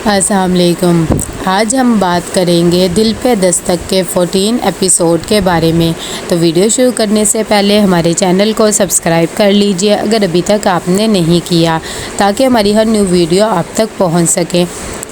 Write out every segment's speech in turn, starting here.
अस्सलाम वालेकुम। आज हम बात करेंगे दिल पे दस्तक के 14 एपिसोड के बारे में। तो वीडियो शुरू करने से पहले हमारे चैनल को सब्सक्राइब कर लीजिए अगर अभी तक आपने नहीं किया, ताकि हमारी हर न्यू वीडियो आप तक पहुंच सके।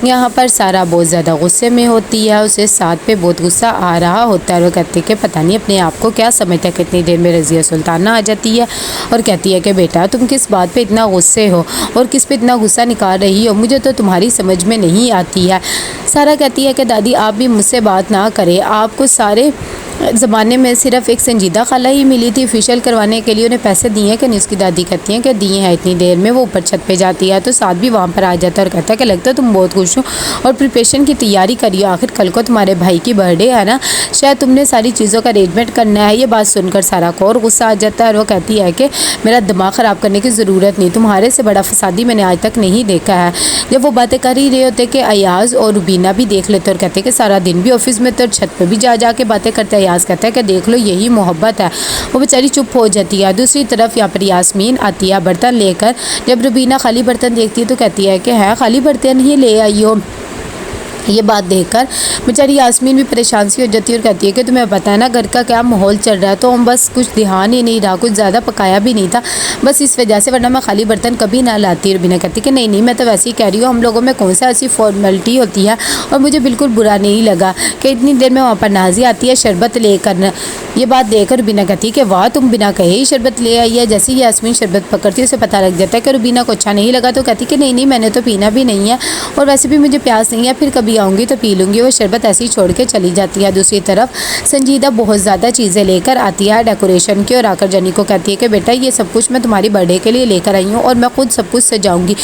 यहाँ पर सारा बहुत ज़्यादा गुस्से में होती है, उसे साथ पे बहुत गुस्सा आ रहा होता है और वो कहती है कि पता नहीं अपने आप को क्या समझता है। कितनी देर में रज़िया सुल्ताना आ जाती है और कहती है कि बेटा तुम किस बात पे इतना गुस्से हो और किस पे इतना गुस्सा निकाल रही हो, मुझे तो तुम्हारी समझ में नहीं आती है। सारा कहती है कि दादी आप भी मुझसे बात ना करें, आपको सारे ज़माने में सिर्फ एक संजीदा खाला ही मिली थी फेशियल करवाने के लिए, उन्हें पैसे दिए कि नहीं। उसकी दादी कहती हैं कि दिए हैं। इतनी देर में वो ऊपर छत पे जाती है तो साथ भी वहाँ पर आ जाता है और कहता है कि लगता है तुम बहुत खुश हो और प्रिपरेशन की तैयारी करिए, आखिर कल को तुम्हारे भाई की बर्थडे है ना, शायद तुमने सारी चीज़ों का अरेंजमेंट करना है। ये बात सुनकर सारा को और गुस्सा आ जाता है और वो कहती है कि मेरा दिमाग ख़राब करने की ज़रूरत नहीं, तुम्हारे से बड़ा फसादी मैंने आज तक नहीं देखा है। जब वो बातें कर ही रहे होते कि अयाज़ और रुबीना भी देख लेते और कहते कि सारा दिन भी ऑफिस में तो छत पर भी जा के बातें करते हैं। अयाज़ कहता है कि देख लो यही मोहब्बत है। वो बेचारी चुप हो जाती है। दूसरी तरफ यहाँ पर यास्मीन आती है बर्तन लेकर। जब रुबीना खाली बर्तन देखती है तो कहती है कि है खाली बर्तन ही ले आई हो। ये बात देखकर बेचारी यास्मीन भी परेशान सी हो जाती है और कहती है कि तुम्हें पता है ना घर का क्या माहौल चल रहा है, तो हम बस कुछ ध्यान ही नहीं रहा, कुछ ज़्यादा पकाया भी नहीं था, बस इस वजह से, वरना मैं खाली बर्तन कभी ना लाती। रुबीना कहती कि नहीं मैं तो वैसे ही कह रही हूँ, हम लोगों में कौन सा ऐसी फॉर्मेलिटी होती है और मुझे बिल्कुल बुरा नहीं लगा कि इतनी देर में वहाँ पर नाजी आती है शरबत लेकर। ये बात देखकर रुबीना कहती है कि वाह तुम बिना कहे ही शरबत ले आई है। जैसे ही यास्मीन शरबत पकड़ती है उसे पता लग जाता है कि रुबीना को अच्छा नहीं लगा, तो कहती कि नहीं मैंने तो पीना भी नहीं है और वैसे भी मुझे प्यास नहीं है, फिर कभी आऊँगी तो पी लूँगी। वो शरबत ऐसे ही छोड़ के चली जाती है। दूसरी तरफ संजीदा बहुत ज़्यादा चीज़ें लेकर आती है डेकोरेशन की और आकर जनी को कहती है कि बेटा ये सब कुछ मैं तुम्हारी बर्थडे के लिए लेकर आई हूँ और मैं खुद सब कुछ सजाऊँगी,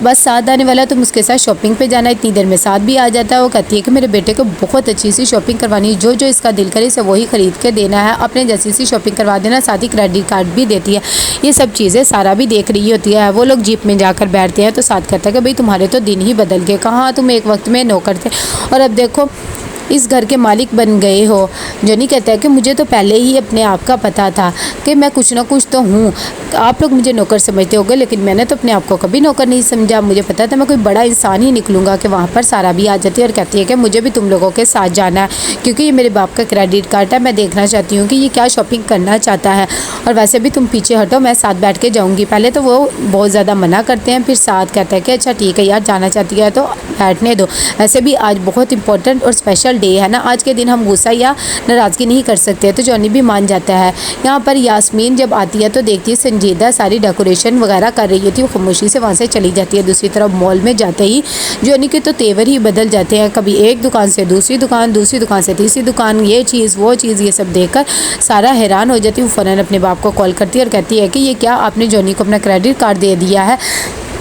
बस साथ आने वाला तुम उसके साथ शॉपिंग पे जाना। इतनी देर में साथ भी आ जाता है। वो कहती है कि मेरे बेटे को बहुत अच्छी सी शॉपिंग करवानी है, जो इसका दिल करे इसे वही ख़रीद के देना है, अपने जैसी सी शॉपिंग करवा देना, साथ ही क्रेडिट कार्ड भी देती है। ये सब चीज़ें सारा भी देख रही होती है। वो लोग जीप में जाकर बैठते हैं तो साथ कहता है कि भाई तुम्हारे तो दिन ही बदल गए, कहाँ तुम एक वक्त में नौकर थे और अब देखो इस घर के मालिक बन गए हो। जॉनी कहता है कि मुझे तो पहले ही अपने आप का पता था कि मैं कुछ ना कुछ तो हूँ, आप लोग मुझे नौकर समझते होंगे लेकिन मैंने तो अपने आप को कभी नौकर नहीं समझा, मुझे पता था मैं कोई बड़ा इंसान ही निकलूँगा। कि वहाँ पर सारा भी आ जाती है और कहती है कि मुझे भी तुम लोगों के साथ जाना है क्योंकि ये मेरे बाप का क्रेडिट कार्ड है, मैं देखना चाहती हूँ कि ये क्या शॉपिंग करना चाहता है और वैसे भी तुम पीछे हटो, मैं साथ बैठ के जाऊँगी। पहले तो वो बहुत ज़्यादा मना करते हैं, फिर साथ कहता है कि अच्छा ठीक है यार जाना चाहती है तो बैठने दो, वैसे भी आज बहुत इंपॉर्टेंट और स्पेशल डे है ना, आज के दिन हम गुस्सा या नाराज़गी नहीं कर सकते। तो जॉनी भी मान जाता है। यहाँ पर यास्मीन जब आती है तो देखती है संजीदा सारी डेकोरेशन वगैरह कर रही होती है, वो खामोशी से वहाँ से चली जाती है। दूसरी तरफ मॉल में जाते ही जॉनी के तो तेवर ही बदल जाते हैं, कभी एक दुकान से दूसरी दुकान, दूसरी दुकान से तीसरी दुकान, ये चीज़ वो चीज़, ये सब देखकर सारा हैरान हो जाती है। वो फ़ौरन अपने बाप को कॉल करती है और कहती है कि ये क्या आपने जॉनी को अपना क्रेडिट कार्ड दे दिया है,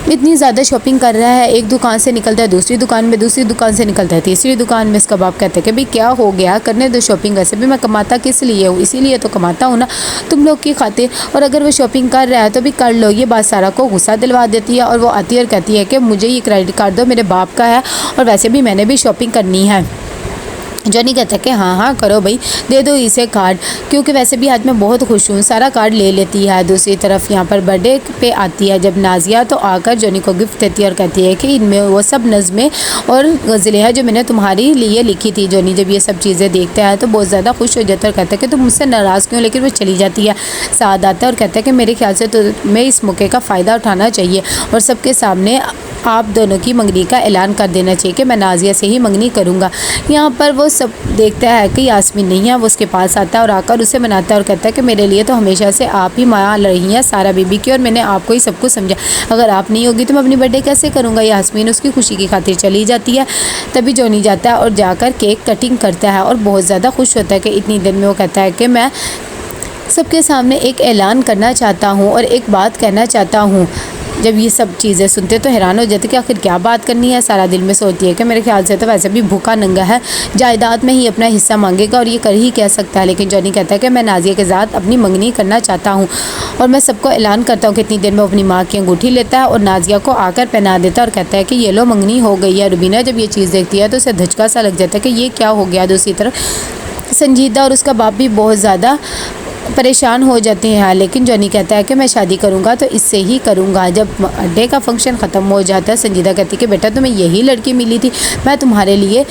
इतनी ज़्यादा शॉपिंग कर रहा है, एक दुकान से निकलता है दूसरी दुकान में, दूसरी दुकान से निकलता है तीसरी दुकान में। इसका बाप कहते हैं कि भाई क्या हो गया, करने दो शॉपिंग, वैसे भी मैं कमाता किस लिए हूँ, इसीलिए तो कमाता हूँ ना तुम लोग की खातिर, और अगर वो शॉपिंग कर रहा है तो भी कर लो। ये बात सारा को गुस्सा दिलवा देती है और वो आती है और कहती है कि मुझे ये क्रेडिट कार्ड दो, मेरे बाप का है और वैसे भी मैंने भी शॉपिंग करनी है। जॉनी कहता है कि हाँ करो भाई, दे दो इसे कार्ड, क्योंकि वैसे भी आज मैं बहुत खुश हूँ। सारा कार्ड ले लेती है। दूसरी तरफ यहाँ पर बर्थडे पे आती है जब नाजिया, तो आकर जॉनी को गिफ्ट देती है और कहती है कि इनमें वो सब नज़में और गज़लें हैं जो मैंने तुम्हारी लिए लिखी थी। जॉनी जब ये सब चीज़ें देखता है तो बहुत ज़्यादा खुश हो जाता है और कहता है कि तुम मुझसे नाराज़ क्यों, लेकिन वो चली जाती है। साथ आता है और कहता है कि मेरे ख्याल से तो मैं इस मौके का फ़ायदा उठाना चाहिए और सबके सामने आप दोनों की मंगनी का ऐलान कर देना चाहिए कि मैं नाजिया से ही मंगनी करूँगा। यहाँ पर वो सब देखता है कि यास्मीन नहीं है, वो उसके पास आता है और आकर उसे मनाता है और कहता है कि मेरे लिए तो हमेशा से आप ही माँ रही हैं सारा बीबी की और मैंने आपको ही सब कुछ समझा, अगर आप नहीं होगी तो मैं अपनी बर्थडे कैसे करूँगा। यास्मीन उसकी खुशी की खातिर चली जाती है। तभी जॉनी जाता है और जाकर केक कटिंग करता है और बहुत ज़्यादा खुश होता है कि इतनी देर में वो कहता है कि मैं सबके सामने एक ऐलान करना चाहता हूँ और एक बात कहना चाहता हूँ। जब ये सब चीज़ें सुनते तो हैरान हो जाते कि आखिर क्या बात करनी है। सारा दिल में सोचती है कि मेरे ख्याल से तो वैसे भी भूखा नंगा है, जायदाद में ही अपना हिस्सा मांगेगा और ये कर ही कह सकता है। लेकिन जॉनी कहता है कि मैं नाजिया के साथ अपनी मंगनी करना चाहता हूँ और मैं सबको ऐलान करता हूँ कि इतनी देर में अपनी माँ की अंगूठी लेता है और नाजिया को आकर पहना देता है और कहता है कि ये लो मंगनी हो गई है। रुबीना जब ये चीज़ देखती है तो उसे धचका सा लग जाता है कि ये क्या हो गया। दूसरी तरफ संजीदा और उसका बाप भी बहुत ज़्यादा परेशान हो जाते हैं। लेकिन जॉनी कहता है कि मैं शादी करूंगा तो इससे ही करूंगा। जब अड्डे का फंक्शन ख़त्म हो जाता है, संजीदा कहती है कि बेटा तुम्हें यही लड़की मिली थी, मैं तुम्हारे लिए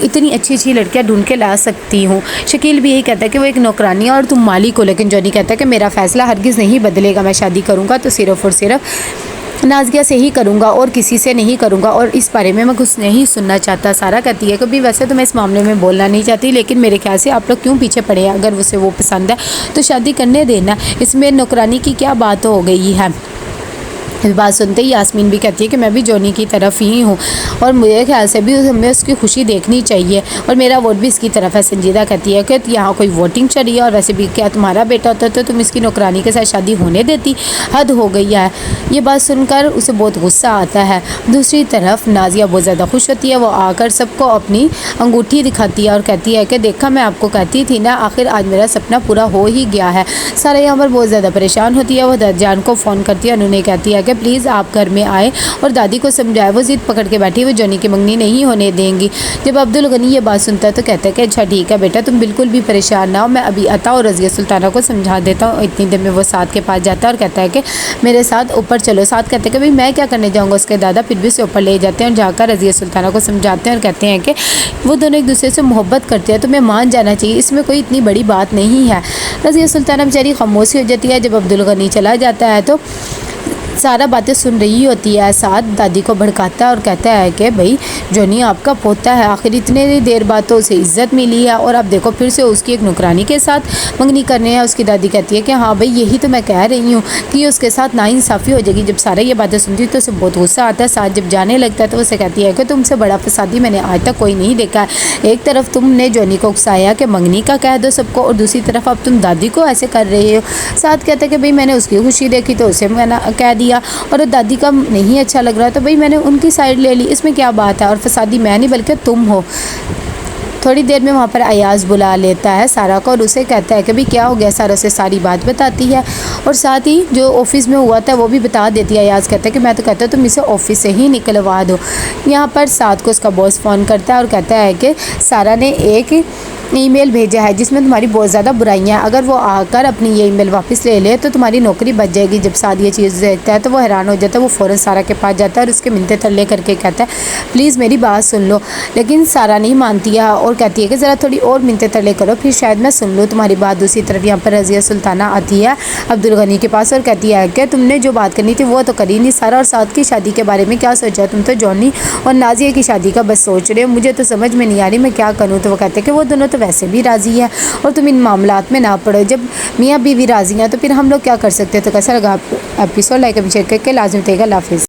इतनी अच्छी अच्छी लड़कियां ढूंढ के ला सकती हूँ। शकील भी यही कहता है कि वो एक नौकरानी है और तुम मालिक हो। लेकिन जॉनी कहता है कि मेरा फ़ैसला हरगिज़ नहीं बदलेगा, मैं शादी करूँगा तो सिर्फ़ और सिर्फ नाज़िया से ही करूँगा और किसी से नहीं करूँगा, और इस बारे में मैं कुछ नहीं सुनना चाहता। सारा कहती है कभी वैसे तो मैं इस मामले में बोलना नहीं चाहती, लेकिन मेरे ख्याल से आप लोग क्यों पीछे पड़े हैं, अगर उसे वो पसंद है तो शादी करने देना, इसमें नौकरानी की क्या बात हो गई है। इस बात सुनते ही यास्मीन भी कहती है कि मैं भी जॉनी की तरफ ही हूँ और मेरे ख्याल से भी हमें उसकी खुशी देखनी चाहिए और मेरा वोट भी इसकी तरफ है। संजीदा कहती है कि यहाँ कोई वोटिंग चल रही है और वैसे भी क्या तुम्हारा बेटा होता तो तुम इसकी नौकरानी के साथ शादी होने देती, हद हो गई है। ये बात सुनकर उसे बहुत गुस्सा आता है। दूसरी तरफ नाज़िया बहुत ज़्यादा खुश होती है, वो आकर सबको अपनी अंगूठी दिखाती है और कहती है कि देखा मैं आपको कहती थी ना, आखिर आज मेरा सपना पूरा हो ही गया है। सारा यहाँ पर बहुत ज़्यादा परेशान होती है। वो दरजान को फ़ोन करती है, उन्होंने कहती है कि प्लीज़ आप घर में आए और दादी को समझाए। वो ज़िद पकड़ के बैठी, वो जॉनी की मंगनी नहीं होने देंगी। जब अब्दुल गनी ये बात सुनता है तो कहता है कि अच्छा ठीक है बेटा, तुम बिल्कुल भी परेशान ना हो, मैं अभी अता और रज़िया सुल्ताना को समझा देता हूँ। इतनी देर में वो साद के पास जाता है और कहता है कि मेरे साथ ऊपर चलो। साद कहते हैं कि भाई मैं क्या करने जाऊँगा। उसके दादा फिर भी उसे ऊपर ले जाते हैं और जाकर रज़िया सुल्ताना को समझाते हैं और कहते हैं कि वो दोनों एक दूसरे से मोहब्बत करते हैं, तुम्हें मान जाना चाहिए, इसमें कोई इतनी बड़ी बात नहीं है। रज़िया सुल्ताना बेचारी खामोश हो जाती है। जब अब्दुल गनी चला जाता है तो सारा बातें सुन रही होती है। साथ दादी को भड़काता है और कहता है कि भाई जॉनी आपका पोता है, आखिर इतने देर बाद तो उसे इज्जत मिली है और अब देखो फिर से उसकी एक नौकरानी के साथ मंगनी करने हैं। उसकी दादी कहती है कि हाँ भाई यही तो मैं कह रही हूँ कि उसके साथ नाइंसाफ़ी हो जाएगी। जब सारा ये बातें सुनती है तो उसे बहुत गुस्सा आता है। साथ जब जाने लगता है तो उसे कहती है कि तुमसे बड़ा फसादी मैंने आज तक कोई नहीं देखा है। एक तरफ तुमने जॉनी को उकसाया कि मंगनी का कह दो सबको और दूसरी तरफ अब तुम दादी को ऐसे कर रहे हो। साथ कहते हैं कि भाई मैंने उसकी खुशी देखी तो उसे मैंने कह दिया और दादी का नहीं अच्छा लग रहा तो भाई मैंने उनकी साइड ले ली, इसमें क्या बात है, और फसादी मैं नहीं बल्कि तुम हो। थोड़ी देर में वहाँ पर अयाज़ बुला लेता है सारा को और उसे कहता है कि भाई क्या हो गया। सारा से सारी बात बताती है और साथ ही जो ऑफिस में हुआ था वो भी बता देती है। अयाज़ कहता है कि मैं तो कहता हूँ तुम इसे ऑफिस से ही निकलवा दो। यहाँ पर साथ को उसका बॉस फ़ोन करता है और कहता है कि सारा ने एक ईमेल भेजा है जिसमें तुम्हारी बहुत ज़्यादा बुराइयां हैं, अगर वो आकर अपनी ये ईमेल वापस ले ले तो तुम्हारी नौकरी बच जाएगी। जब साद ये चीज़ देखता है तो वो हैरान हो जाता है। वो फ़ौरन सारा के पास जाता है और उसके मिन्नतें तरले करके कहता है प्लीज़ मेरी बात सुन लो। लेकिन सारा नहीं मानती है और कहती है कि ज़रा थोड़ी और मिन्नतें तरले करो फिर शायद मैं सुन लूँ तुम्हारी बात। दूसरी तरफ यहाँ पर रज़िया सुल्ताना आती है अब्दुल गनी के पास और कहती है कि तुमने जो बात करनी थी वो तो करी नहीं। सारा और साद की शादी के बारे में क्या सोचा, तुम तो जॉनी और नाज़िया की शादी का बस सोच रहे हो, मुझे तो समझ में नहीं आ रही मैं क्या करूँ। तो वो कहते हैं कि वो दोनों तो वैसे भी राज़ी है और तुम इन मामलात में ना पड़ो। जब मियाँ बीवी राज़ी हैं तो फिर हम लोग क्या कर सकते हैं। तो कैसा लगा एपिसोड, लाइक एंड शेयर करके लाजमी बताइएगा। अल्लाह हाफ़िज़।